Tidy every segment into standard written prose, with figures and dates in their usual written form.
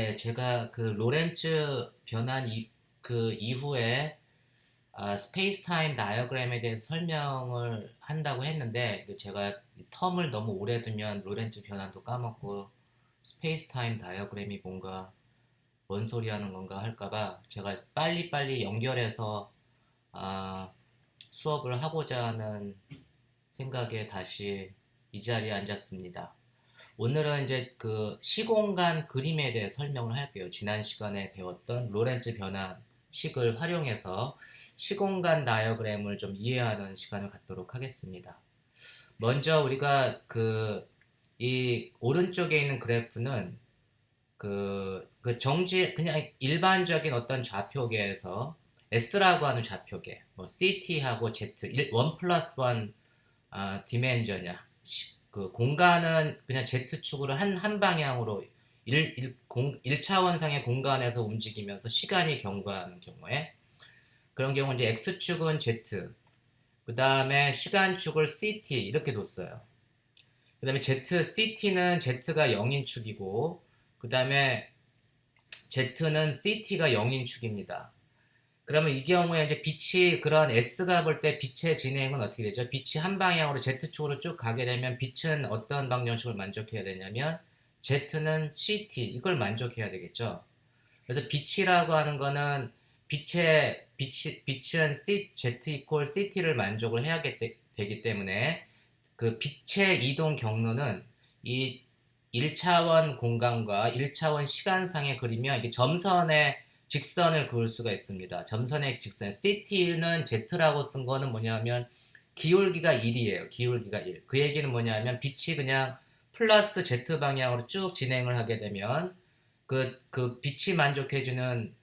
네, 제가 그 로렌츠 변환 그 이후에 스페이스 타임 다이어그램에 대해서 설명을 한다고 했는데 제가 텀을 너무 오래 두면 로렌츠 변환도 까먹고 스페이스 타임 다이어그램이 뭔가 뭔 소리 하는 건가 할까봐 제가 빨리빨리 연결해서 아, 수업을 하고자 하는 생각에 다시 이 자리에 앉았습니다. 오늘은 이제 그 시공간 그림에 대해 설명을 할게요. 지난 시간에 배웠던 로렌츠 변환식을 활용해서 시공간 다이어그램을 좀 이해하는 시간을 갖도록 하겠습니다. 먼저 우리가 이 오른쪽에 있는 그래프는 그냥 일반적인 어떤 좌표계에서 S라고 하는 좌표계, 뭐 CT하고 Z, 1 플러스 1 디멘전이야. 그 공간은 그냥 Z축으로 한 방향으로 1차원상의 공간에서 움직이면서 시간이 경과하는 경우에 그런 경우 이제 X축은 Z, 그 다음에 시간축을 CT 이렇게 뒀어요. 그 다음에 CT는 Z가 0인축이고 그 다음에 Z는 CT가 0인축입니다. 그러면 이 경우에 이제 빛이 그런 S가 볼 때 빛의 진행은 어떻게 되죠? 빛이 한 방향으로 Z축으로 쭉 가게 되면 빛은 어떤 방정식을 만족해야 되냐면 Z는 CT 이걸 만족해야 되겠죠. 그래서 빛이라고 하는 거는 빛은 Z 이퀄 CT를 만족을 해야 되기 때문에 그 빛의 이동 경로는 이 1차원 공간과 1차원 시간상에 그리면 이게 점선의 직선을 그을 수가 있습니다. 점선의 직선. CT는 Z라고 쓴 거는 뭐냐면 기울기가 1이에요. 기울기가 1. 그 얘기는 뭐냐면 빛이 그냥 플러스 Z 방향으로 쭉 진행을 하게 되면 그 빛이 만족해주는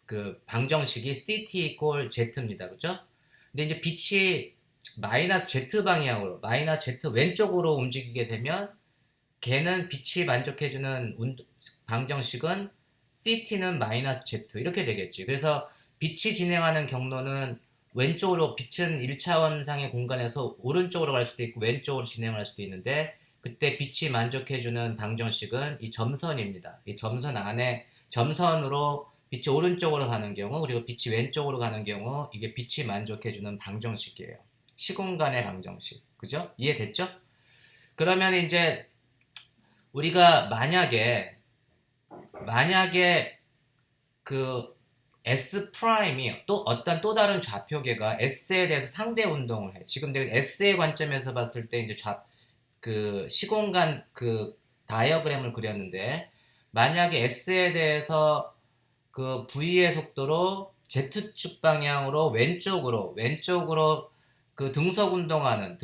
그 방정식이 CT 이퀄 Z입니다. 그죠? 근데 이제 빛이 마이너스 Z 방향으로, 마이너스 Z 왼쪽으로 움직이게 되면 걔는 빛이 만족해주는 방정식은 CT는 마이너스 Z 이렇게 되겠지. 그래서 빛이 진행하는 경로는 왼쪽으로 빛은 1차원상의 공간에서 오른쪽으로 갈 수도 있고 왼쪽으로 진행할 수도 있는데 그때 빛이 만족해주는 방정식은 이 점선입니다. 이 점선 안에 점선으로 빛이 오른쪽으로 가는 경우 그리고 빛이 왼쪽으로 가는 경우 이게 빛이 만족해주는 방정식이에요. 시공간의 방정식. 그죠? 이해됐죠? 그러면 이제 우리가 만약에 그 S 프라임이 또 어떤 또 다른 좌표계가 S에 대해서 상대 운동을 해. 지금 내가 S의 관점에서 봤을 때 이제 그 시공간 그 다이어그램을 그렸는데 만약에 S에 대해서 그 V의 속도로 Z축 방향으로 왼쪽으로 그 등속 운동하는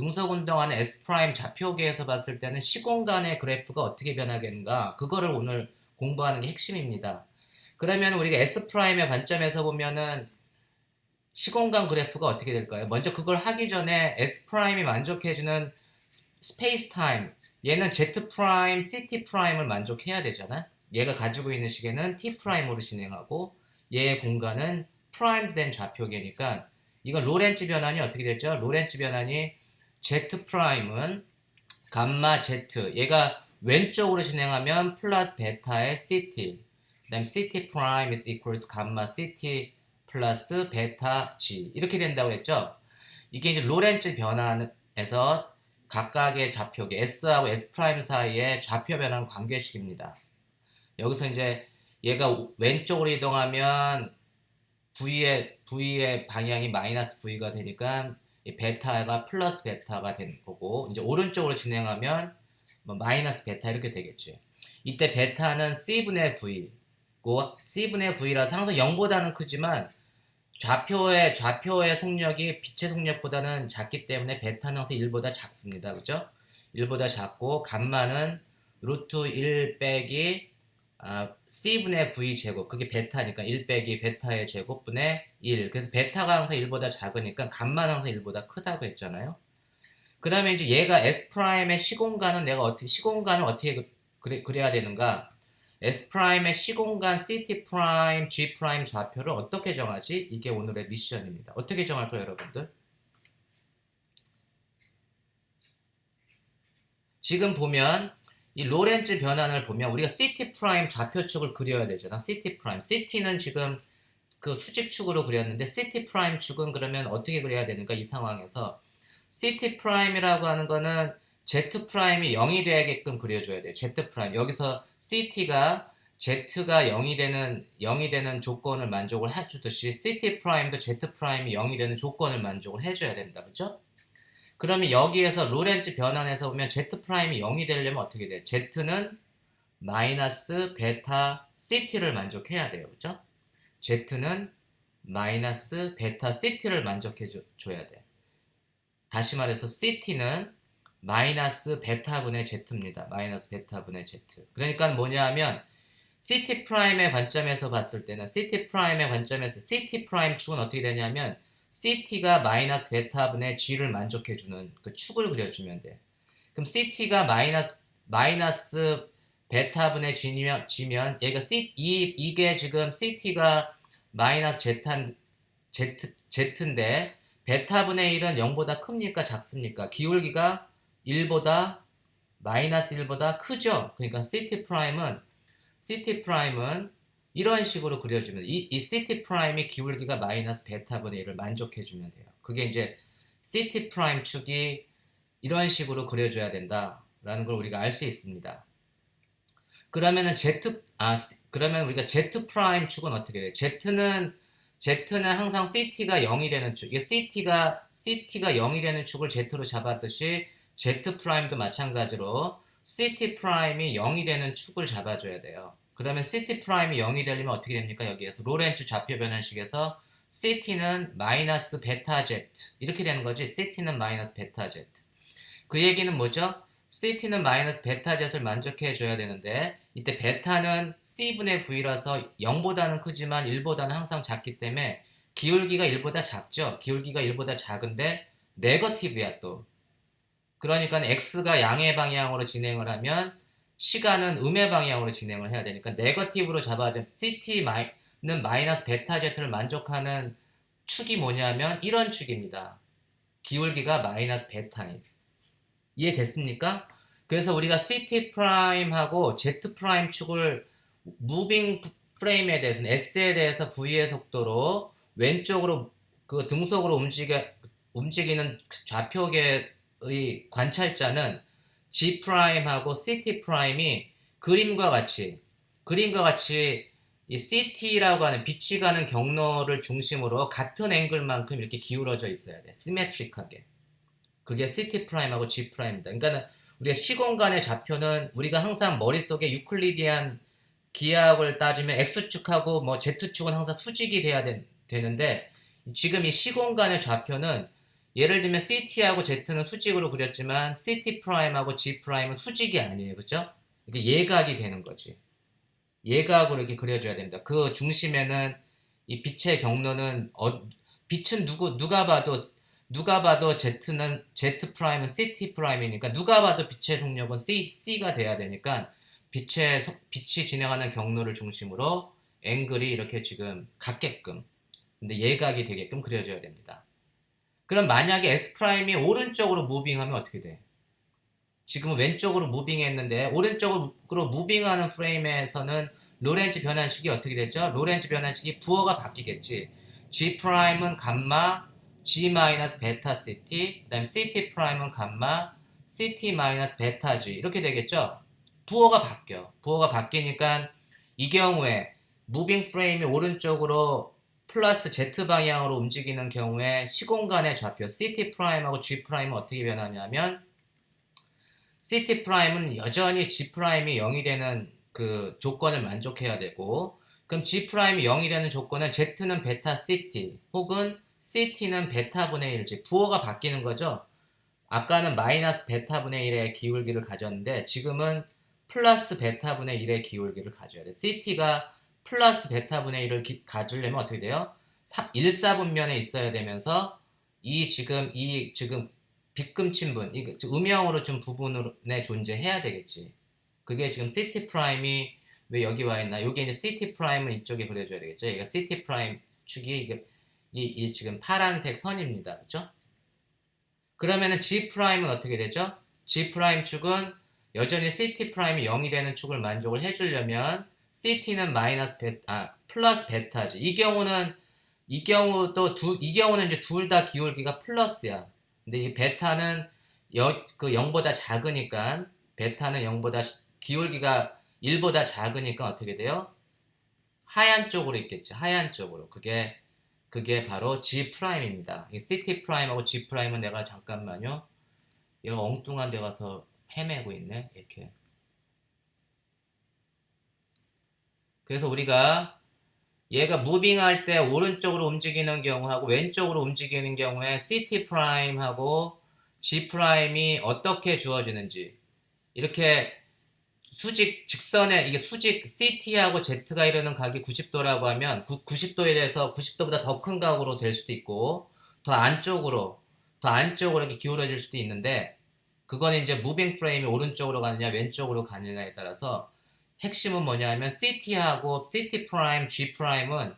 S 프라임 좌표계에서 봤을 때는 시공간의 그래프가 어떻게 변하겠는가 그거를 오늘 공부하는 게 핵심입니다. 그러면 우리가 S 프라임의 관점에서 보면은 시공간 그래프가 어떻게 될까요? 먼저 그걸 하기 전에 S 프라임이 만족해주는 스페이스 타임 얘는 Z 프라임, CT 프라임을 만족해야 되잖아. 얘가 가지고 있는 시계는 T 프라임으로 진행하고 얘의 공간은 프라임된 좌표계니까 이건 로렌츠 변환이 어떻게 됐죠? 로렌츠 변환이 Z 프라임은 감마 Z 얘가 왼쪽으로 진행하면 플러스 베타의 CT 그 다음 CT 프라임 is equal to 감마 CT 플러스 베타 G 이렇게 된다고 했죠. 이게 이제 로렌츠 변환에서 각각의 좌표계 S하고 S 프라임 사이의 좌표 변환 관계식입니다. 여기서 이제 얘가 왼쪽으로 이동하면 V의 방향이 마이너스 V가 되니까 베타가 플러스 베타가 되는 거고 이제 오른쪽으로 진행하면 뭐 마이너스 베타 이렇게 되겠죠. 이때 베타는 C분의 V고 C분의 V라서 항상 0보다는 크지만 좌표의 속력이 빛의 속력보다는 작기 때문에 베타는 항상 1보다 작습니다. 그죠? 1보다 작고 감마는 루트 1 빼기 C분의 V 제곱 그게 베타니까 1 빼기 베타의 제곱분의 1 그래서 베타가 항상 1보다 작으니까 감마는 항상 1보다 크다고 했잖아요. 그 다음에 이제 얘가 S 프라임의 시공간을 어떻게 그래야 되는가? S 프라임의 시공간 CT 프라임, G 프라임 좌표를 어떻게 정하지? 이게 오늘의 미션입니다. 어떻게 정할까요, 여러분들? 지금 보면 이 로렌츠 변환을 보면 우리가 CT 프라임 좌표축을 그려야 되잖아. CT 프라임. CT는 지금 그 수직축으로 그렸는데 CT 프라임 축은 그러면 어떻게 그려야 되는가 이 상황에서 CT 프라임이라고 하는 거는 Z 프라임이 0이 되게끔 그려줘야 돼요. Z 프라임. 여기서 CT가 Z가 0이 되는 조건을 만족을 해주듯이 CT 프라임도 Z 프라임이 0이 되는 조건을 만족을 해줘야 된다. 그죠? 그러면 여기에서 로렌츠 변환에서 보면 Z 프라임이 0이 되려면 어떻게 돼요? Z는 마이너스 베타 CT를 만족해야 돼요. 그죠? Z는 마이너스 베타 CT를 만족해 줘야 돼. 다시 말해서 CT는 마이너스 베타분의 Z입니다. 마이너스 베타분의 Z. 그러니까 뭐냐 하면 CT 프라임의 관점에서 봤을 때는 CT 프라임의 관점에서 CT 프라임 축은 어떻게 되냐면 CT가 마이너스 베타분의 G를 만족해주는 그 축을 그려주면 돼. 그럼 CT가 마이너스 베타분의 G면 얘가 이게 지금 CT가 마이너스 Z인데 베타분의 1은 0보다 큽니까 작습니까? 기울기가 1보다 마이너스 1보다 크죠? 그러니까 CT 프라임은 이런 식으로 그려주면 이 CT 프라임의 기울기가 마이너스 베타분의 1을 만족해주면 돼요. 그게 이제 CT 프라임 축이 이런 식으로 그려줘야 된다라는 걸 우리가 알 수 있습니다. 그러면 우리가 Z 프라임 축은 어떻게 돼요? Z는 항상 CT가 0이 되는 축. 이게 CT가 0이 되는 축을 Z로 잡았듯이 Z 프라임도 마찬가지로 CT 프라임이 0이 되는 축을 잡아줘야 돼요. 그러면 CT 프라임이 0이 되려면 어떻게 됩니까? 여기에서 로렌츠 좌표 변환식에서 CT는 마이너스 베타 Z 이렇게 되는 거지. CT는 마이너스 베타 Z. 그 얘기는 뭐죠? CT는 마이너스 베타 Z를 만족해 줘야 되는데 이때 베타는 C분의 V라서 0보다는 크지만 1보다는 항상 작기 때문에 기울기가 1보다 작죠. 기울기가 1보다 작은데 네거티브야 또. 그러니까 X가 양의 방향으로 진행을 하면 시간은 음의 방향으로 진행을 해야 되니까 네거티브로 잡아준 CT는 마이너스 베타 Z를 만족하는 축이 뭐냐면 이런 축입니다. 기울기가 마이너스 베타인. 이해됐습니까? 그래서 우리가 CT 프라임하고 Z 프라임 축을 무빙 프레임에 대해서는 S에 대해서 V의 속도로 왼쪽으로 그 등속으로 움직이는 좌표계의 관찰자는 G 프라임하고 CT 프라임이 그림과 같이 이 CT라고 하는 빛이 가는 경로를 중심으로 같은 앵글만큼 이렇게 기울어져 있어야 돼. 시메트릭하게. 그게 CT 프라임하고 G 프라임입니다. 그러니까 우리가 시공간의 좌표는 우리가 항상 머릿속에 유클리디안 기하학을 따지면 X축하고 뭐 Z축은 항상 수직이 돼야 되는데 지금 이 시공간의 좌표는 예를 들면 CT하고 Z는 수직으로 그렸지만 CT 프라임하고 G 프라임은 수직이 아니에요. 그죠? 이게 예각이 되는 거지. 예각으로 이렇게 그려줘야 됩니다. 그 중심에는 이 빛의 경로는 빛은 누가 봐도 Z 프라임은 CT 프라임이니까 누가 봐도 빛의 속력은 C가 돼야 되니까 빛이 진행하는 경로를 중심으로 앵글이 이렇게 지금 같게끔 근데 예각이 되게끔 그려줘야 됩니다. 그럼 만약에 S 프라임이 오른쪽으로 무빙하면 어떻게 돼? 지금은 왼쪽으로 무빙했는데 오른쪽으로 무빙하는 프레임에서는 로렌츠 변환식이 어떻게 되죠? 로렌츠 변환식이 부호가 바뀌겠지. G 프라임은 감마 G 마이너스 베타 CT, 그다음 CT 프라임은 감마 CT 마이너스 베타 G 이렇게 되겠죠? 부호가 바뀌니까 이 경우에 무빙 프레임이 오른쪽으로 플러스 Z 방향으로 움직이는 경우에 시공간의 좌표 CT 프라임하고 G 프라임은 어떻게 변하냐면 CT 프라임은 여전히 G 프라임이 0이 되는 그 조건을 만족해야 되고 그럼 G 프라임이 0이 되는 조건은 Z는 베타 CT 혹은 CT는 베타분의 1지 부호가 바뀌는 거죠. 아까는 마이너스 베타분의 1의 기울기를 가졌는데 지금은 플러스 베타분의 1의 기울기를 가져야 돼. CT가 플러스 베타분의 1을 가지려면 어떻게 돼요? 1사분면에 있어야 되면서 이 지금 빗금친분, 음영으로 준 부분에 존재해야 되겠지. 그게 지금 CT 프라임이 왜 여기 와 있나? 여기 이제 CT 프라임은 이쪽에 그려줘야 되겠죠. 얘가 CT 프라임 축이 이 지금 파란색 선입니다. 그렇죠? 그러면은 G 프라임은 어떻게 되죠? G 프라임 축은 여전히 CT 프라임이 0이 되는 축을 만족을 해주려면 CT는 플러스 베타지. 이 경우는 이제 둘 다 기울기가 플러스야. 근데 이 베타는 0보다 작으니까, 베타는 0보다, 기울기가 1보다 작으니까 어떻게 돼요? 하얀 쪽으로 있겠지. 하얀 쪽으로. 그게 바로 G 프라임입니다. 이 CT 프라임하고 G 프라임은 내가 잠깐만요. 얘가 엉뚱한 데 가서 헤매고 있네. 이렇게. 그래서 우리가 얘가 무빙할 때 오른쪽으로 움직이는 경우하고 왼쪽으로 움직이는 경우에 CT 프라임하고 G 프라임이 어떻게 주어지는지, 이렇게 직선에 이게 수직 CT하고 Z가 이루는 각이 90도라고 하면 90도에 대해서 90도보다 더 큰 각으로 될 수도 있고 더 안쪽으로 이렇게 기울어질 수도 있는데, 그건 이제 무빙 프레임이 오른쪽으로 가느냐 왼쪽으로 가느냐에 따라서 핵심은 뭐냐면 CT하고 CT 프라임, G 프라임은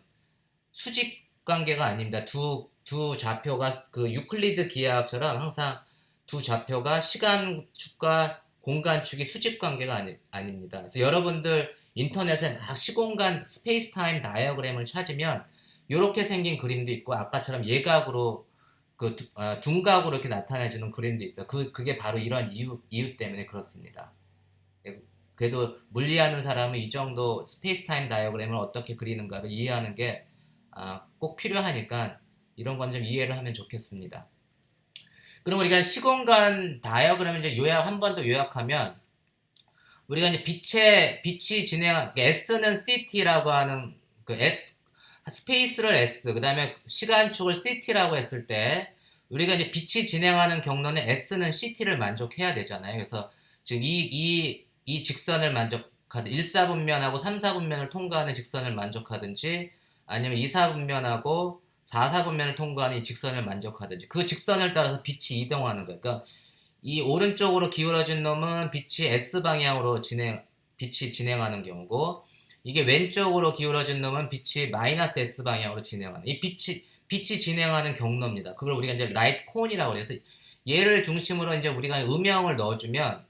수직 관계가 아닙니다. 두 좌표가 그 유클리드 기하학처럼 항상 두 좌표가 시간축과 공간축이 수직 관계가 아닙니다. 그래서 여러분들 인터넷에 막 시공간 스페이스 타임 다이어그램을 찾으면 이렇게 생긴 그림도 있고 아까처럼 예각으로 둔각으로 이렇게 나타내주는 그림도 있어요. 그게 바로 이런 이유 때문에 그렇습니다. 그래도 물리하는 사람은 이 정도 스페이스 타임 다이어그램을 어떻게 그리는가를 이해하는 게 꼭 필요하니까 이런 건 좀 이해를 하면 좋겠습니다. 그럼 우리가 시공간 다이어그램을 이제 한 번 더 요약하면, 우리가 이제 빛이 S는 CT라고 하는 스페이스를 S, 그 다음에 시간축을 CT라고 했을 때, 우리가 이제 빛이 진행하는 경로는 S는 CT를 만족해야 되잖아요. 그래서 지금 이 직선을 만족하든 1사분면하고 3사분면을 통과하는 직선을 만족하든지, 아니면 2사분면하고 4사분면을 통과하는 이 직선을 만족하든지, 그 직선을 따라서 빛이 이동하는 거예요. 그러니까 이 오른쪽으로 기울어진 놈은 빛이 S방향으로 빛이 진행하는 경우고, 이게 왼쪽으로 기울어진 놈은 빛이 마이너스 S방향으로 진행하는, 이 빛이 진행하는 경로입니다. 그걸 우리가 이제 라이트 콘이라고 그래서, 얘를 중심으로 이제 우리가 음영을 넣어주면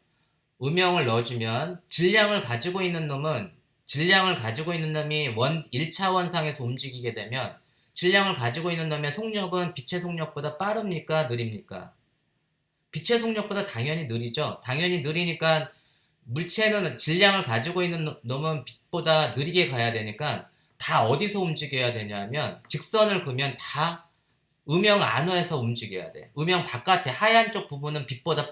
질량을 가지고 있는 놈이 1차원상에서 움직이게 되면, 질량을 가지고 있는 놈의 속력은 빛의 속력보다 빠릅니까? 느립니까? 빛의 속력보다 당연히 느리죠. 당연히 느리니까 물체는 질량을 가지고 있는 놈은 빛보다 느리게 가야 되니까 다 어디서 움직여야 되냐면, 직선을 그으면 다 음영 안에서 움직여야 돼. 음영 바깥에 하얀 쪽 부분은 빛보다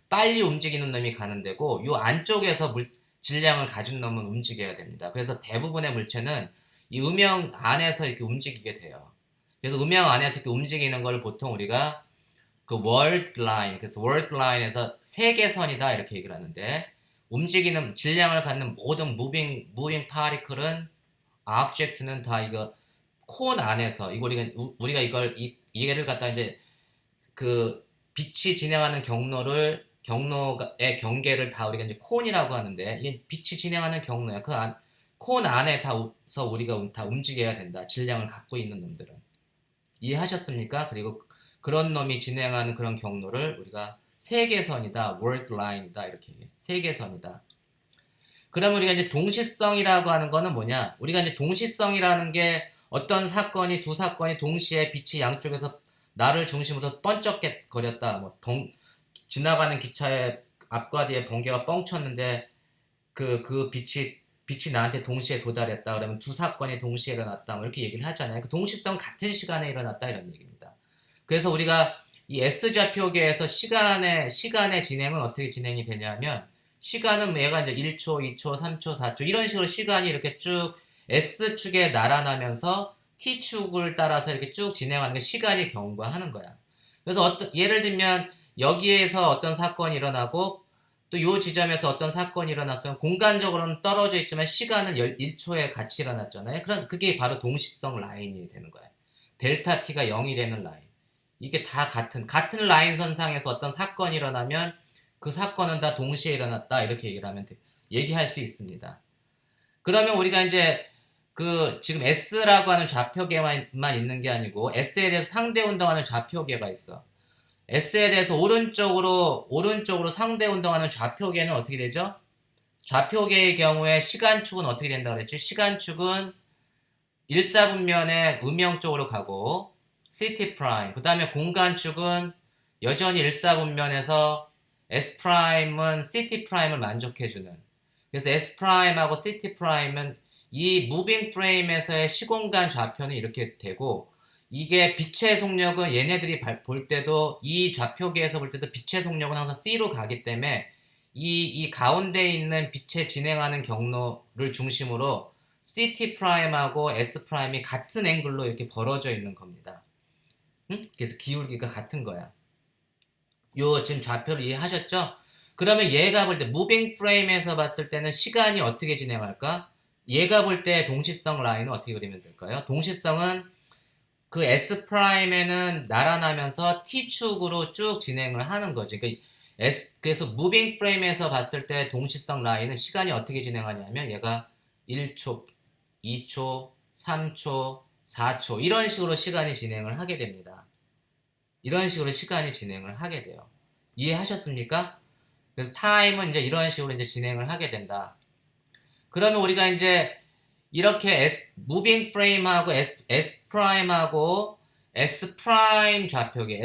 빨리 움직이는 놈이 가는 데고, 요 안쪽에서 질량을 가진 놈은 움직여야 됩니다. 그래서 대부분의 물체는 이 음영 안에서 이렇게 움직이게 돼요. 그래서 음영 안에서 이렇게 움직이는 걸 보통 우리가 그 월드 라인, 그래서 월드 라인에서 세계선이다 이렇게 얘기를 하는데, 움직이는 질량을 갖는 모든 무빙 파리클은, object는 다 이거 콘 안에서, 우리가 얘를 갖다 이제 그 빛이 진행하는 경로의 경계를 다 우리가 이제 콘이라고 하는데, 이게 빛이 진행하는 경로야. 콘 안에서 우리가 다 움직여야 된다. 질량을 갖고 있는 놈들은. 이해하셨습니까? 그리고 그런 놈이 진행하는 그런 경로를 우리가 세계선이다, 월드 라인이다 이렇게 얘기해. 세계선이다. 그러면 우리가 이제 동시성이라고 하는 거는 뭐냐? 우리가 이제 동시성이라는 게 어떤 두 사건이 동시에 빛이 양쪽에서 나를 중심으로 번쩍거렸다. 지나가는 기차의 앞과 뒤에 번개가 뻥쳤는데 그 빛이 나한테 동시에 도달했다. 그러면 두 사건이 동시에 일어났다. 이렇게 얘기를 하잖아요. 그 동시성 같은 시간에 일어났다 이런 얘기입니다. 그래서 우리가 이 S좌표계에서 시간의 진행은 어떻게 진행이 되냐면, 시간은 얘가 이제 1초, 2초, 3초, 4초 이런 식으로 시간이 이렇게 쭉 S축에 날아나면서 T축을 따라서 이렇게 쭉 진행하는 게 시간이 경과하는 거야. 그래서 예를 들면 여기에서 어떤 사건이 일어나고 또 요 지점에서 어떤 사건이 일어났으면 공간적으로는 떨어져 있지만 시간은 1초에 같이 일어났잖아요. 그게 바로 동시성 라인이 되는 거야. 델타 T가 0이 되는 라인. 이게 다 같은 라인 선상에서 어떤 사건이 일어나면 그 사건은 다 동시에 일어났다 이렇게 얘기할 수 있습니다. 그러면 우리가 이제 지금 S라고 하는 좌표계만 있는 게 아니고 S에 대해서 상대 운동하는 좌표계가 있어. S에 대해서 오른쪽으로 상대 운동하는 좌표계는 어떻게 되죠? 좌표계의 경우에 시간축은 어떻게 된다고 그랬지? 시간축은 1사분면의 음영 쪽으로 가고 CT 프라임. 그 다음에 공간축은 여전히 1사분면에서 S 프라임은 CT 프라임을 만족해주는. 그래서 S 프라임하고 CT 프라임은 이 무빙 프레임에서의 시공간 좌표는 이렇게 되고, 이게 빛의 속력은 얘네들이 볼 때도 이 좌표계에서 볼 때도 빛의 속력은 항상 C로 가기 때문에 이 가운데 있는 빛의 진행하는 경로를 중심으로 CT 프라임하고 S 프라임이 같은 앵글로 이렇게 벌어져 있는 겁니다. 응? 그래서 기울기가 같은 거야. 요 지금 좌표를 이해하셨죠? 그러면 얘가 볼 때 무빙 프레임에서 봤을 때는 시간이 어떻게 진행할까? 얘가 볼 때 동시성 라인은 어떻게 그리면 될까요? 동시성은 그 S 프라임에는 날아나면서 T축으로 쭉 진행을 하는 거지. 그래서 무빙 프레임에서 봤을 때 동시성 라인은 시간이 어떻게 진행하냐면 얘가 1초, 2초, 3초, 4초 이런 식으로 시간이 진행을 하게 됩니다. 이런 식으로 시간이 진행을 하게 돼요. 이해하셨습니까? 그래서 타임은 이제 이런 식으로 이제 진행을 하게 된다. 그러면 우리가 이제 이렇게 무빙 프레임하고 S 프라임하고 S 프라임 좌표계,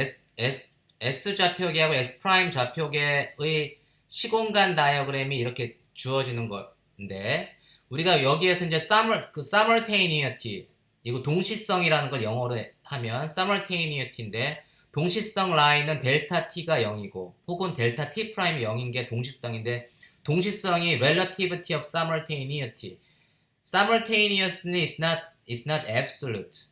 S 좌표계하고 S 프라임 좌표계의 시공간 다이어그램이 이렇게 주어지는 건데, 우리가 여기에서 이제 simultaneity, 이거 동시성이라는 걸 영어로 하면 simultaneity인데, 동시성 라인은 델타 t가 0이고 혹은 델타 t 프라임이 0인 게 동시성인데, 동시성이 relativity of simultaneity. simultaneously is not absolute.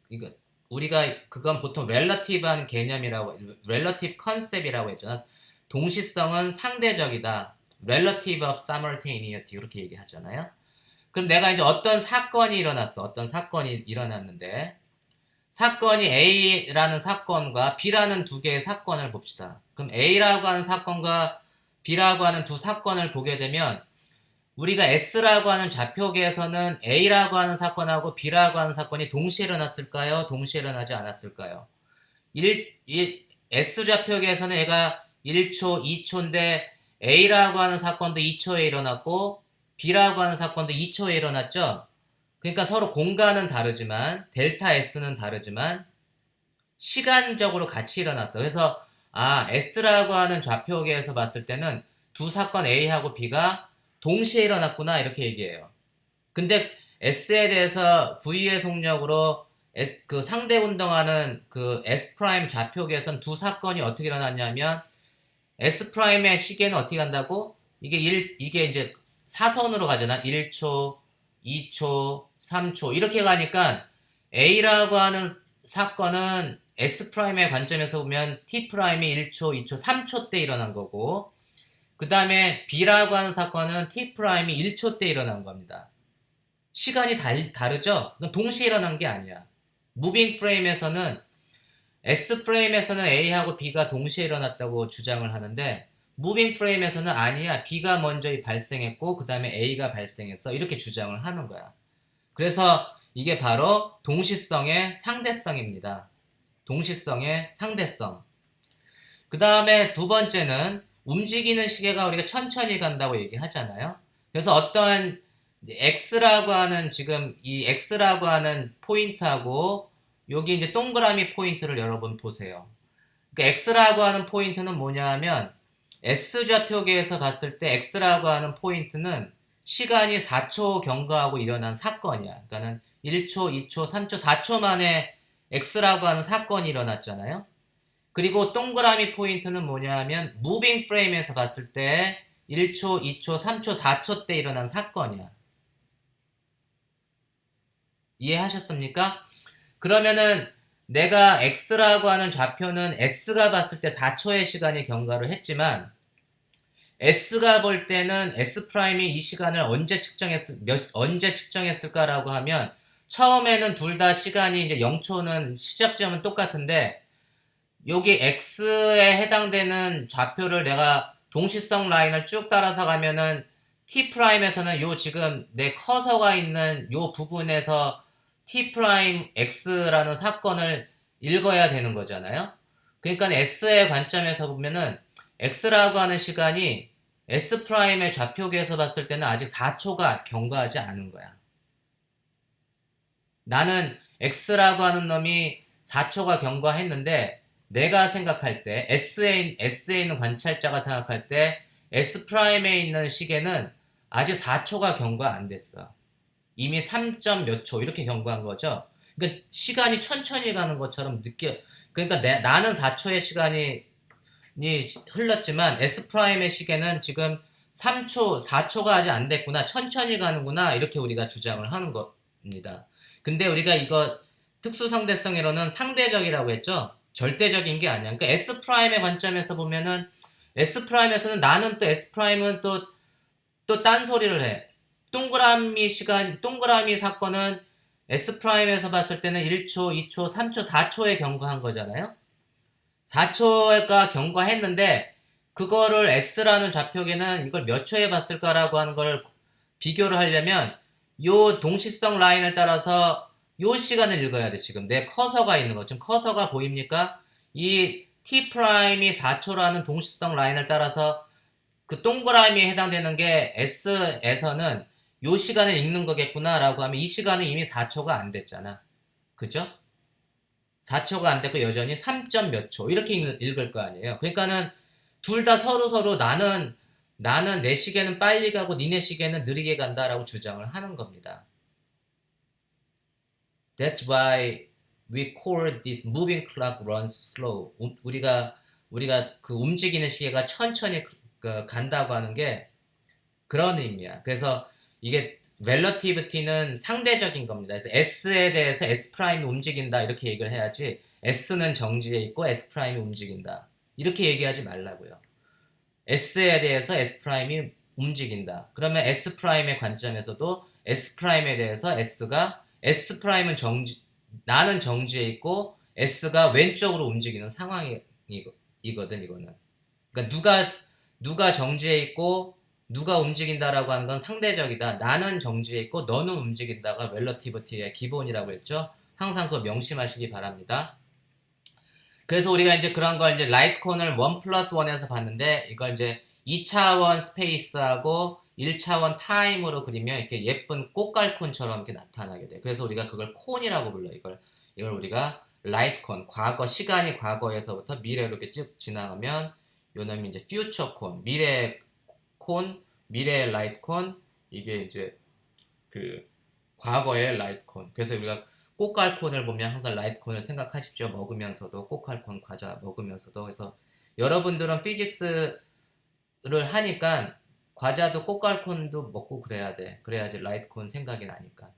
이거 우리가 그건 보통 relative한 개념이라고, relative concept이라고 했잖아. 동시성은 상대적이다. relative of simultaneity 이렇게 얘기하잖아요. 그럼 내가 이제 어떤 사건이 일어났는데, 사건이 A라는 사건과 B라는 두 개의 사건을 봅시다. 그럼 A라고 하는 사건과 B라고 하는 두 사건을 보게 되면, 우리가 S라고 하는 좌표계에서는 A라고 하는 사건하고 B라고 하는 사건이 동시에 일어났을까요? 동시에 일어나지 않았을까요? S 좌표계에서는 얘가 1초, 2초인데 A라고 하는 사건도 2초에 일어났고 B라고 하는 사건도 2초에 일어났죠? 그러니까 서로 공간은 다르지만 델타 S는 다르지만 시간적으로 같이 일어났어. 그래서 S라고 하는 좌표계에서 봤을 때는 두 사건 A하고 B가 동시에 일어났구나 이렇게 얘기해요. 근데 S에 대해서 V의 속력으로 그 상대 운동하는 그 S 프라임 좌표계에선 두 사건이 어떻게 일어났냐면, S 프라임의 시계는 어떻게 간다고? 이게 이제 사선으로 가잖아. 1초, 2초, 3초 이렇게 가니까 A라고 하는 사건은 S 프라임의 관점에서 보면 T 프라임이 1초, 2초, 3초 때 일어난 거고, 그 다음에 B라고 하는 사건은 T 프라임이 1초 때 일어난 겁니다. 시간이 다르죠? 동시에 일어난 게 아니야. 무빙 프레임에서는 S 프레임에서는 A하고 B가 동시에 일어났다고 주장을 하는데, 무빙 프레임에서는 아니야. B가 먼저 발생했고 그 다음에 A가 발생했어. 이렇게 주장을 하는 거야. 그래서 이게 바로 동시성의 상대성입니다. 동시성의 상대성. 그 다음에 두 번째는 움직이는 시계가 우리가 천천히 간다고 얘기하잖아요. 그래서 어떤 X라고 하는 지금 이 X라고 하는 포인트하고 여기 이제 동그라미 포인트를 여러분 보세요. 그러니까 X라고 하는 포인트는 뭐냐 하면, S좌표계에서 봤을 때 X라고 하는 포인트는 시간이 4초 경과하고 일어난 사건이야. 그러니까는 1초, 2초, 3초, 4초 만에 X라고 하는 사건이 일어났잖아요. 그리고 동그라미 포인트는 뭐냐 하면 무빙 프레임에서 봤을 때 1초, 2초, 3초, 4초 때 일어난 사건이야. 이해하셨습니까? 그러면은 내가 X라고 하는 좌표는 S가 봤을 때 4초의 시간이 경과를 했지만, S가 볼 때는 S 프라임이 이 시간을 언제 측정했을까라고 하면, 처음에는 둘 다 시간이 이제 0초는 시작점은 똑같은데, 여기 X에 해당되는 좌표를 내가 동시성 라인을 쭉 따라서 가면은 T 프라임에서는 요 지금 내 커서가 있는 요 부분에서 T 프라임 X라는 사건을 읽어야 되는 거잖아요. 그러니까 S의 관점에서 보면은 X라고 하는 시간이 S'의 좌표계에서 봤을 때는 아직 4초가 경과하지 않은 거야. 나는 X라고 하는 놈이 4초가 경과했는데 내가 생각할 때 S에 있는 관찰자가 생각할 때 S'에 있는 시계는 아직 4초가 경과 안 됐어. 이미 3점 몇 초 이렇게 경과한 거죠. 그러니까 시간이 천천히 가는 것처럼 그러니까 나는 4초의 시간이 흘렀지만 S'의 시계는 지금 3초, 4초가 아직 안 됐구나. 천천히 가는구나. 이렇게 우리가 주장을 하는 겁니다. 근데 우리가 이거 특수상대성이론은 상대적이라고 했죠. 절대적인 게 아니야. 그러니까 S'의 관점에서 보면은 S'에서는 나는 또 S'은 또 딴소리를 해. 동그라미 사건은 S'에서 봤을 때는 1초, 2초, 3초, 4초에 경과한 거잖아요. 4초가 경과했는데 그거를 S라는 좌표계는 이걸 몇 초에 봤을까라고 하는 걸 비교를 하려면 요 동시성 라인을 따라서 요 시간을 읽어야 돼. 지금 내 커서가 있는 거. 지금 커서가 보입니까? 이 T'이 4초라는 동시성 라인을 따라서 그 동그라미에 해당되는 게 S에서는 요 시간을 읽는 거겠구나 라고 하면 이 시간은 이미 4초가 안 됐잖아. 그죠? 4초가 안 됐고 여전히 3점 몇 초 이렇게 읽을 거 아니에요. 그러니까는 둘 다 서로 나는 내 시계는 빨리 가고 니네 시계는 느리게 간다라고 주장을 하는 겁니다. That's why we call this moving clock runs slow. 우리가 그 움직이는 시계가 천천히 간다고 하는 게 그런 의미야. 그래서 이게 relativity는 상대적인 겁니다. 그래서 S에 대해서 S'이 움직인다 이렇게 얘기를 해야지 S는 정지해 있고 S'이 움직인다 이렇게 얘기하지 말라고요. S에 대해서 S'이 움직인다. 그러면 S'의 관점에서도 S'에 대해서 S'은 나는 정지해 있고 S가 왼쪽으로 움직이는 상황이거든 이거는. 그러니까 누가 정지해 있고 누가 움직인다라고 하는 건 상대적이다. 나는 정지해 있고 너는 움직인다가 relativity의 기본이라고 했죠. 항상 그거 명심하시기 바랍니다. 그래서 우리가 이제 그런 걸 이제 라이트콘을 1 플러스 1에서 봤는데 이걸 이제 2차원 스페이스하고 1차원 타임으로 그리면 이렇게 예쁜 꽃갈콘처럼 이렇게 나타나게 돼. 그래서 우리가 그걸 콘이라고 불러. 이걸 우리가 라이트콘, 시간이 과거에서부터 미래로 이렇게 쭉 지나가면 요놈이 이제 퓨처 콘, 미래의 라이트 콘, 이게 이제 그 과거의 라이트 콘. 그래서 우리가 꽃갈콘을 보면 항상 라이트 콘을 생각하십시오. 먹으면서도 꽃갈콘 과자 먹으면서도. 그래서 여러분들은 피직스를 하니까 과자도 꽃갈콘도 먹고 그래야 돼. 그래야지 라이트 콘 생각이 나니까.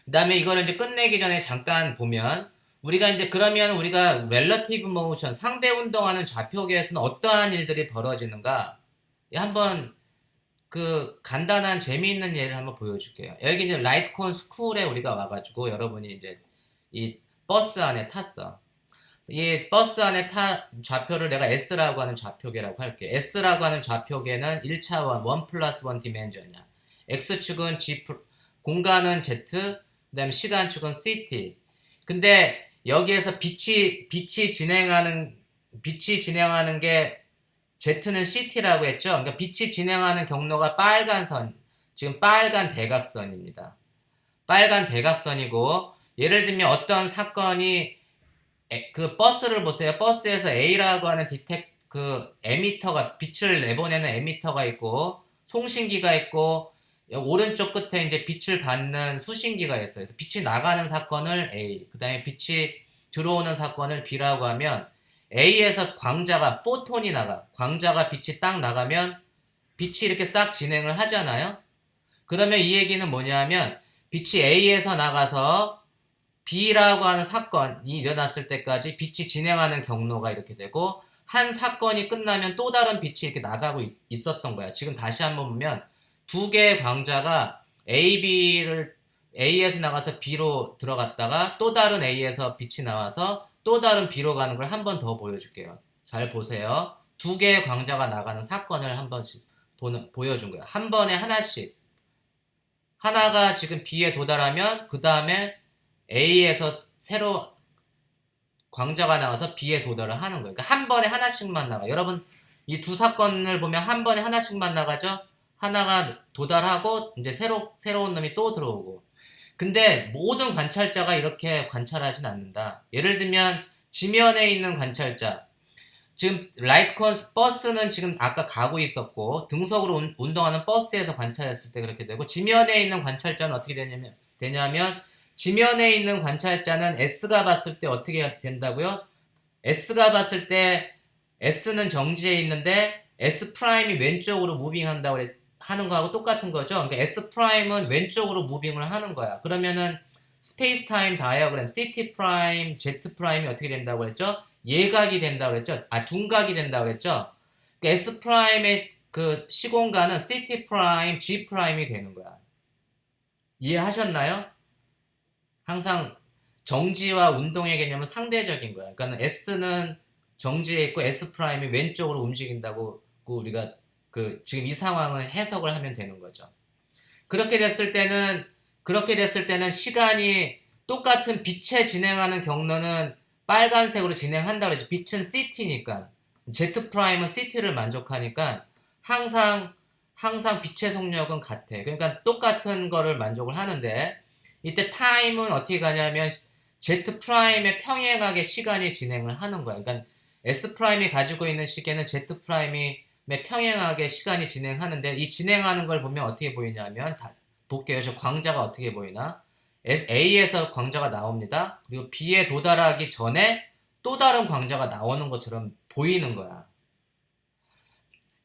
그 다음에 이거를 이제 끝내기 전에 잠깐 보면 우리가 이제 그러면 우리가 렐러티브 모션 상대 운동하는 좌표계에서는 어떠한 일들이 벌어지는가 한번 그 간단한 재미있는 예를 한번 보여줄게요. 여기 이제 라이트콘 스쿨에 우리가 와가지고 여러분이 이제 이 버스 안에 탔어. 이 버스 안에 좌표를 내가 S라고 하는 좌표계라고 할게. S라고 하는 좌표계는 1차원 1 플러스 1 디멘전이야. X축은 공간은 Z, 그 다음에 시간축은 CT. 근데 여기에서 빛이 진행하는 게 Z는 CT라고 했죠. 그러니까 빛이 진행하는 경로가 빨간 선, 지금 빨간 대각선입니다. 빨간 대각선이고 예를 들면 어떤 사건이 그 버스를 보세요. 버스에서 A라고 하는 에미터가 빛을 내보내는 에미터가 있고 송신기가 있고 오른쪽 끝에 이제 빛을 받는 수신기가 있어요. 그래서 빛이 나가는 사건을 A, 그 다음에 빛이 들어오는 사건을 B라고 하면 A에서 포톤이 나가. 광자가 빛이 딱 나가면 빛이 이렇게 싹 진행을 하잖아요. 그러면 이 얘기는 뭐냐면 빛이 A에서 나가서 B라고 하는 사건이 일어났을 때까지 빛이 진행하는 경로가 이렇게 되고 한 사건이 끝나면 또 다른 빛이 이렇게 나가고 있었던 거야. 지금 다시 한번 보면 두 개의 광자가 A에서 나가서 B로 들어갔다가 또 다른 A에서 빛이 나와서 또 다른 B로 가는 걸 한 번 더 보여줄게요. 잘 보세요. 두 개의 광자가 나가는 사건을 한 번씩 보여준 거예요. 한 번에 하나씩. 하나가 지금 B에 도달하면 그 다음에 A에서 새로 광자가 나와서 B에 도달을 하는 거예요. 그러니까 한 번에 하나씩만 나가. 여러분 이 두 사건을 보면 한 번에 하나씩만 나가죠. 하나가 도달하고 이제 새로운 놈이 또 들어오고. 근데 모든 관찰자가 이렇게 관찰하진 않는다. 예를 들면 지면에 있는 관찰자. 지금 라이트컨 버스는 지금 아까 가고 있었고 등속으로 운동하는 버스에서 관찰했을 때 그렇게 되고 지면에 있는 관찰자는 어떻게 되냐면 지면에 있는 관찰자는 S가 봤을 때 어떻게 된다고요? S가 봤을 때 S는 정지해 있는데 S 프라임이 왼쪽으로 무빙한다고 하는 거하고 똑같은 거죠. 그러니까 S 프라임은 왼쪽으로 무빙을 하는 거야. 그러면은 스페이스 타임 다이어그램 CT 프라임, Z 프라임이 어떻게 된다고 했죠? 예각이 된다고 했죠? 둔각이 된다고 했죠? 그러니까 S 프라임의 그 시공간은 CT 프라임, G 프라임이 되는 거야. 이해하셨나요? 항상 정지와 운동의 개념은 상대적인 거야. 그러니까 S는 정지해 있고 S 프라임이 왼쪽으로 움직인다고 우리가 지금 이 상황을 해석을 하면 되는 거죠. 그렇게 됐을 때는 시간이 똑같은 빛에 진행하는 경로는 빨간색으로 진행한다고 그랬죠. 빛은 CT니까. Z 프라임은 CT를 만족하니까 항상 빛의 속력은 같아. 그러니까 똑같은 거를 만족을 하는데 이때 타임은 어떻게 가냐면 Z 프라임의 평행하게 시간이 진행을 하는 거야. 그러니까 S 프라임이 가지고 있는 시계는 Z 프라임이 평행하게 시간이 진행하는데 이 진행하는 걸 보면 어떻게 보이냐면 볼게요. 저 광자가 어떻게 보이나? A에서 광자가 나옵니다. 그리고 B에 도달하기 전에 또 다른 광자가 나오는 것처럼 보이는 거야.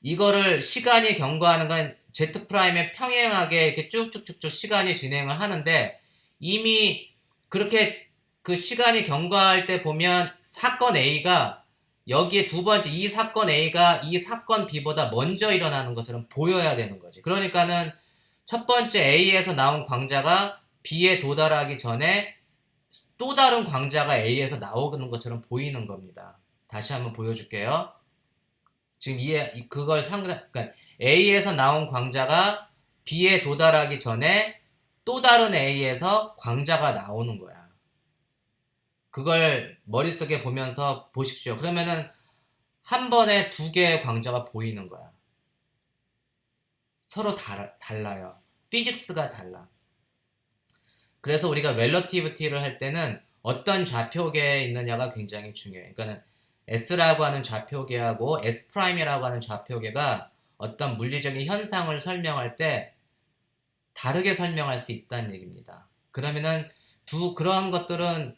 이거를 시간이 경과하는 건 Z 프라임에 평행하게 이렇게 쭉쭉쭉쭉 시간이 진행을 하는데 이미 그렇게 그 시간이 경과할 때 보면 사건 A가 여기에 두 번째 이 사건 A가 이 사건 B보다 먼저 일어나는 것처럼 보여야 되는 거지. 그러니까는 첫 번째 A에서 나온 광자가 B에 도달하기 전에 또 다른 광자가 A에서 나오는 것처럼 보이는 겁니다. 다시 한번 보여줄게요. 지금 그걸 그러니까 A에서 나온 광자가 B에 도달하기 전에 또 다른 A에서 광자가 나오는 거야. 그걸 머릿속에 보면서 보십시오. 그러면은 한 번에 두 개의 광자가 보이는 거야. 서로 달라요. 피직스가 달라. 그래서 우리가 렐러티비티를 할 때는 어떤 좌표계에 있느냐가 굉장히 중요해. 그러니까 S라고 하는 좌표계하고 S'이라고 하는 좌표계가 어떤 물리적인 현상을 설명할 때 다르게 설명할 수 있다는 얘기입니다. 그러면은 그런 것들은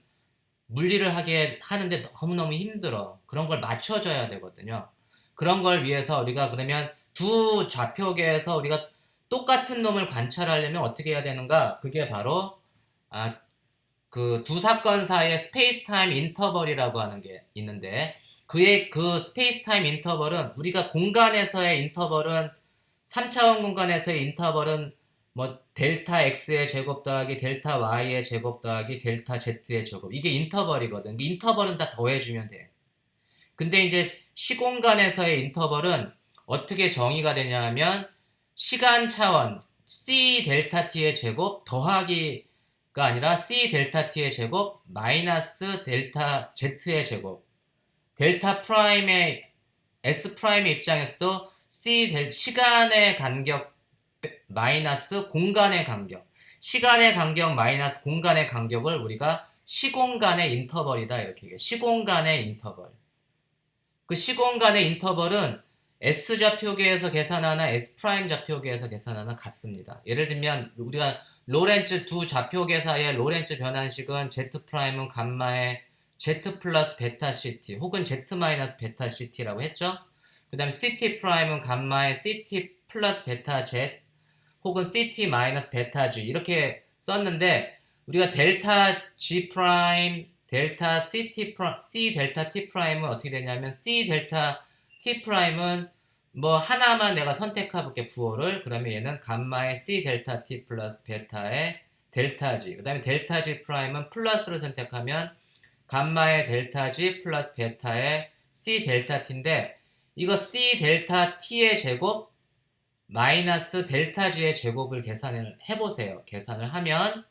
물리를 하는데 너무너무 힘들어. 그런 걸 맞춰줘야 되거든요. 그런 걸 위해서 우리가 그러면 두 좌표계에서 우리가 똑같은 놈을 관찰하려면 어떻게 해야 되는가? 그게 바로 그 두 사건 사이의 스페이스 타임 인터벌이라고 하는 게 있는데 그 스페이스 타임 인터벌은 우리가 공간에서의 인터벌은 3차원 공간에서의 인터벌은 뭐 델타 x의 제곱 더하기 델타 y의 제곱 더하기 델타 z의 제곱 이게 인터벌이거든. 인터벌은 다 더해주면 돼. 근데 이제 시공간에서의 인터벌은 어떻게 정의가 되냐 하면 시간 차원 c 델타 t의 제곱 더하기가 아니라 c 델타 t의 제곱 마이너스 델타 z의 제곱 델타 프라임의 s 프라임의 입장에서도 시간의 간격 마이너스 공간의 간격 시간의 간격 마이너스 공간의 간격을 우리가 시공간의 인터벌이다 이렇게 얘기해요. 시공간의 인터벌. 그 시공간의 인터벌은 S 좌표계에서 계산하나 S 프라임 좌표계에서 계산하나 같습니다. 예를 들면 우리가 로렌츠 두 좌표계 사이의 로렌츠 변환식은 Z 프라임은 감마의 Z 플러스 베타 CT 혹은 Z 마이너스 베타 CT라고 했죠. 그 다음에 CT 프라임은 감마의 CT 플러스 베타 Z 혹은 CT 마이너스 베타 G 이렇게 썼는데 우리가 델타 G 프라임 델타 C 델타 T 프라임은 어떻게 되냐면 C 델타 T 프라임은 뭐 하나만 내가 선택해 볼게 부호를 그러면 얘는 감마의 C 델타 T 플러스 베타의 델타 G 그 다음에 델타 G 프라임은 플러스를 선택하면 감마의 델타 G 플러스 베타의 C 델타 T인데 이거 C 델타 T의 제곱 마이너스 델타 G의 제곱을 계산을 해보세요. 계산을 하면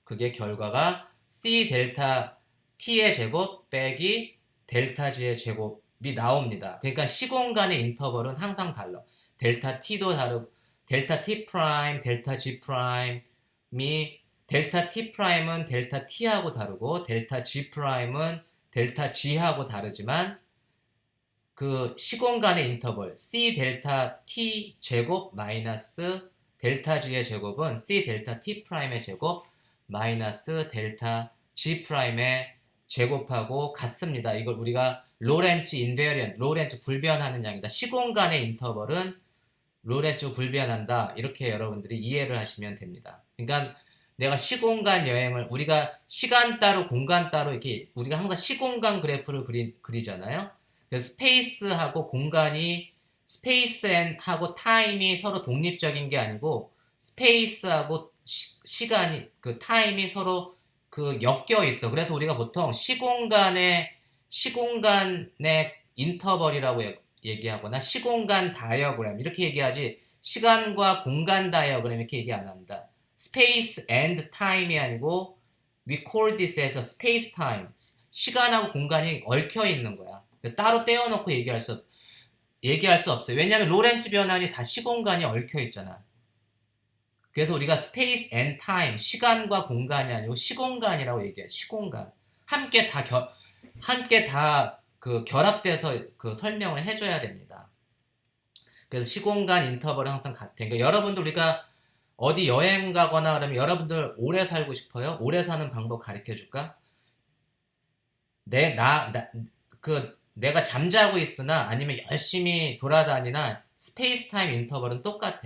그게 결과가 C 델타 t의 제곱 빼기 델타 g의 제곱이 나옵니다. 그러니까 시공간의 인터벌은 항상 달라. 델타 t도 다르고 델타 t 프라임, 델타 g 프라임이 델타 t 프라임은 델타 t하고 다르고 델타 g 프라임은 델타 g하고 다르지만 그 시공간의 인터벌 c 델타 t 제곱 마이너스 델타 g의 제곱은 c 델타 t 프라임의 제곱 마이너스 델타 g 프라임의 제곱하고 같습니다. 이걸 우리가 로렌츠 인베리언트, 로렌츠 불변하는 양이다. 시공간의 인터벌은 로렌츠 불변한다. 이렇게 여러분들이 이해를 하시면 됩니다. 그러니까 내가 시공간 여행을 우리가 시간 따로 공간 따로 이렇게 우리가 항상 시공간 그래프를 그리잖아요. 그래서 스페이스하고 공간이 스페이스하고 타임이 서로 독립적인 게 아니고 스페이스하고 시간이 그 타임이 서로 그 엮여 있어. 그래서 우리가 보통 시공간의 인터벌이라고 얘기하거나 시공간 다이어그램 이렇게 얘기하지 시간과 공간 다이어그램 이렇게 얘기 안 합니다. Space and time이 아니고 we call this as a space time. 시간하고 공간이 얽혀 있는 거야. 따로 떼어놓고 얘기할 수 없어요. 왜냐하면 로렌츠 변환이 다 시공간이 얽혀 있잖아. 그래서 우리가 space and time, 시간과 공간이 아니고 시공간이라고 얘기해. 시공간. 함께 다 그 결합돼서 그 설명을 해줘야 됩니다. 그래서 시공간 인터벌은 항상 같아. 그러니까 여러분들 우리가 어디 여행 가거나 그러면 여러분들 오래 살고 싶어요? 오래 사는 방법 가르쳐 줄까? 내가 잠자고 있으나 아니면 열심히 돌아다니나 스페이스 타임 인터벌은 똑같아.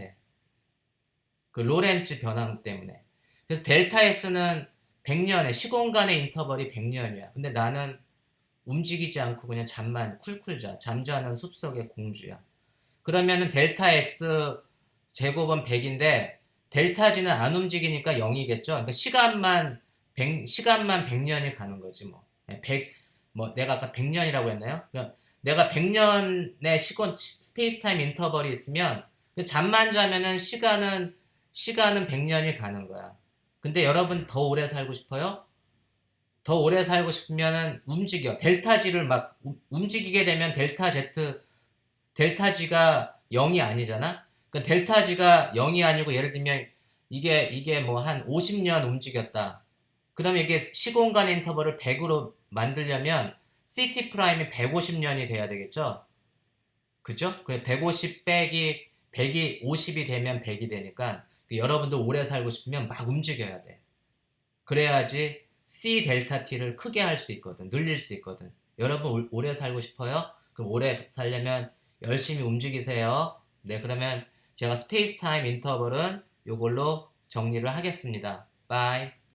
그 로렌츠 변환 때문에. 그래서 델타 S는 100년에 시공간의 인터벌이 100년이야. 근데 나는 움직이지 않고 그냥 잠만 쿨쿨 자. 잠자는 숲속의 공주야. 그러면은 델타 S 제곱은 100인데 델타 G는 안 움직이니까 0이겠죠. 그러니까 시간만 100년이 가는 거지 뭐. 100, 내가 아까 100년이라고 했나요? 그러니까 내가 100년의 스페이스 타임 인터벌이 있으면 잠만 자면은 시간은 100년이 가는 거야. 근데 여러분 더 오래 살고 싶어요? 더 오래 살고 싶으면은 움직여. 델타 G를 막 움직이게 되면 델타 G가 0이 아니잖아? 그러니까 델타 G가 0이 아니고 예를 들면 이게 뭐 한 50년 움직였다. 그러면 이게 시공간 인터벌을 100으로 만들려면 CT 프라임이 150년이 돼야 되겠죠? 그죠? 그래 150 빼기 100이 50이 되면 100이 되니까 여러분도 오래 살고 싶으면 막 움직여야 돼. 그래야지 C 델타 T를 크게 할 수 있거든. 늘릴 수 있거든. 여러분 오래 살고 싶어요? 그럼 오래 살려면 열심히 움직이세요. 네, 그러면 제가 스페이스 타임 인터벌은 이걸로 정리를 하겠습니다. 바이.